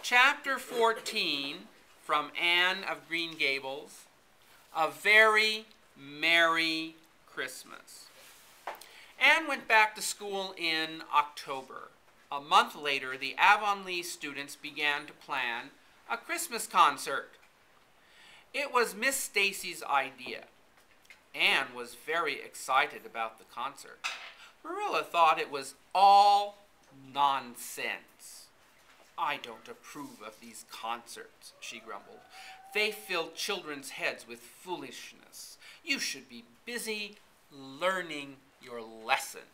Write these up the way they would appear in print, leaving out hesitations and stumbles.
Chapter 14 from Anne of Green Gables, A Very Merry Christmas. Anne went back to school in October. A month later, the Avonlea students began to plan a Christmas concert. It was Miss Stacy's idea. Anne was very excited about the concert. Marilla thought it was all nonsense. "I don't approve of these concerts," she grumbled. "They fill children's heads with foolishness. You should be busy learning your lessons."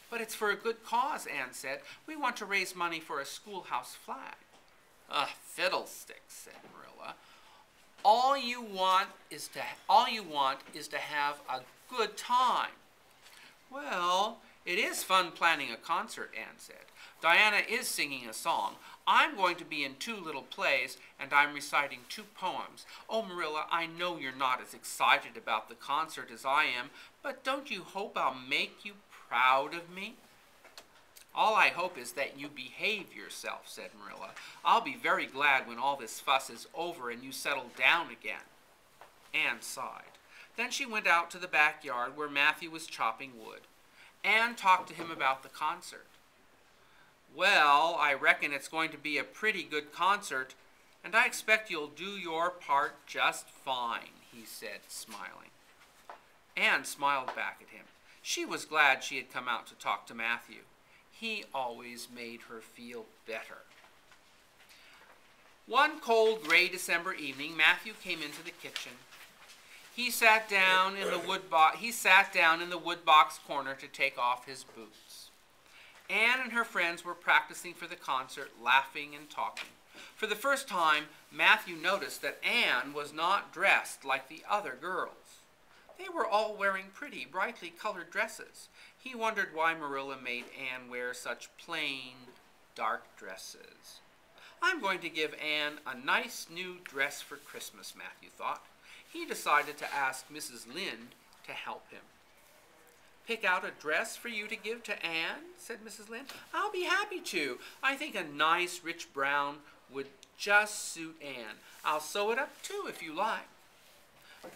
"But it's for a good cause," Anne said. "We want to raise money for a schoolhouse flag." "Fiddlesticks," said Marilla. All you want is to have a good time." "Well, it is fun planning a concert," Anne said. "Diana is singing a song. I'm going to be in 2 little plays, and I'm reciting 2 poems. Oh, Marilla, I know you're not as excited about the concert as I am, but don't you hope I'll make you proud of me?" "All I hope is that you behave yourself," said Marilla. "I'll be very glad when all this fuss is over and you settle down again." Anne sighed. Then she went out to the backyard where Matthew was chopping wood. Anne talked to him about the concert. "Well, I reckon it's going to be a pretty good concert, and I expect you'll do your part just fine," he said, smiling. Anne smiled back at him. She was glad she had come out to talk to Matthew. He always made her feel better. One cold, gray December evening, Matthew came into the kitchen. He sat down in the wood box corner to take off his boots. Anne and her friends were practicing for the concert, laughing and talking. For the first time, Matthew noticed that Anne was not dressed like the other girls. They were all wearing pretty, brightly colored dresses. He wondered why Marilla made Anne wear such plain, dark dresses. "I'm going to give Anne a nice new dress for Christmas," Matthew thought. He decided to ask Mrs. Lynde to help him. "Pick out a dress for you to give to Anne?" said Mrs. Lynde. "I'll be happy to. I think a nice, rich brown would just suit Anne. I'll sew it up, too, if you like."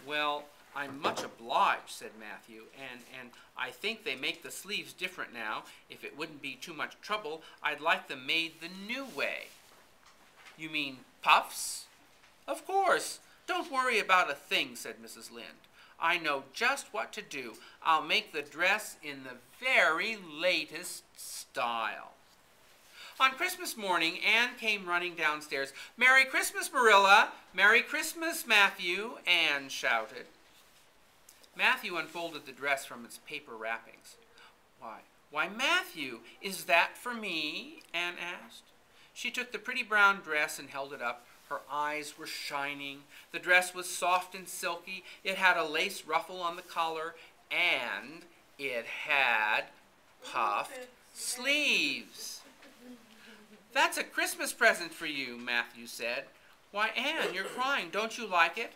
"Well, I'm much obliged," said Matthew, and I think they make the sleeves different now. If it wouldn't be too much trouble, I'd like them made the new way." "You mean puffs?" "Of course. Don't worry about a thing," said Mrs. Lynde. "I know just what to do. I'll make the dress in the very latest style." On Christmas morning, Anne came running downstairs. "Merry Christmas, Marilla! Merry Christmas, Matthew!" Anne shouted. Matthew unfolded the dress from its paper wrappings. Why, Matthew, is that for me?" Anne asked. She took the pretty brown dress and held it up. Her eyes were shining. The dress was soft and silky. It had a lace ruffle on the collar, and it had puffed sleeves. "That's a Christmas present for you," Matthew said. "Why, Anne, you're crying. Don't you like it?"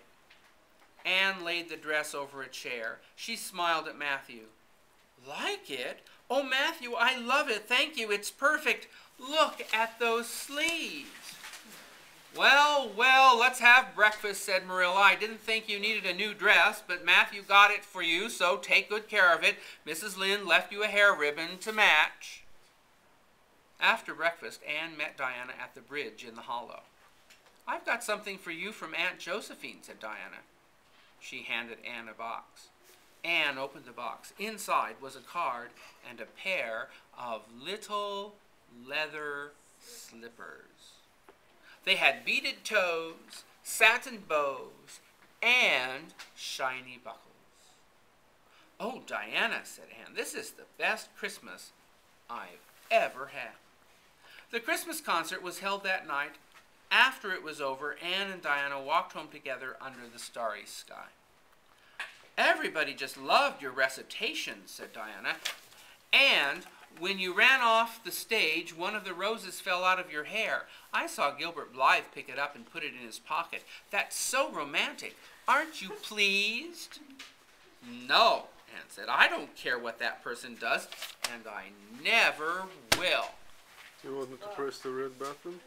Anne laid the dress over a chair. She smiled at Matthew. "Like it? Oh, Matthew, I love it. Thank you. It's perfect. Look at those sleeves." Well, let's have breakfast," said Marilla. "I didn't think you needed a new dress, but Matthew got it for you, so take good care of it. Mrs. Lynde left you a hair ribbon to match." After breakfast, Anne met Diana at the bridge in the hollow. "I've got something for you from Aunt Josephine," said Diana. She handed Anne a box. Anne opened the box. Inside was a card and a pair of little leather slippers. They had beaded toes, satin bows, and shiny buckles. "Oh, Diana," said Anne, "this is the best Christmas I've ever had." The Christmas concert was held that night. After it was over, Anne and Diana walked home together under the starry sky. "Everybody just loved your recitation," said Diana. "And when you ran off the stage, one of the roses fell out of your hair. I saw Gilbert Blythe pick it up and put it in his pocket. That's so romantic. Aren't you pleased?" "No," Anne said. "I don't care what that person does, and I never will." You wanted to press the red button?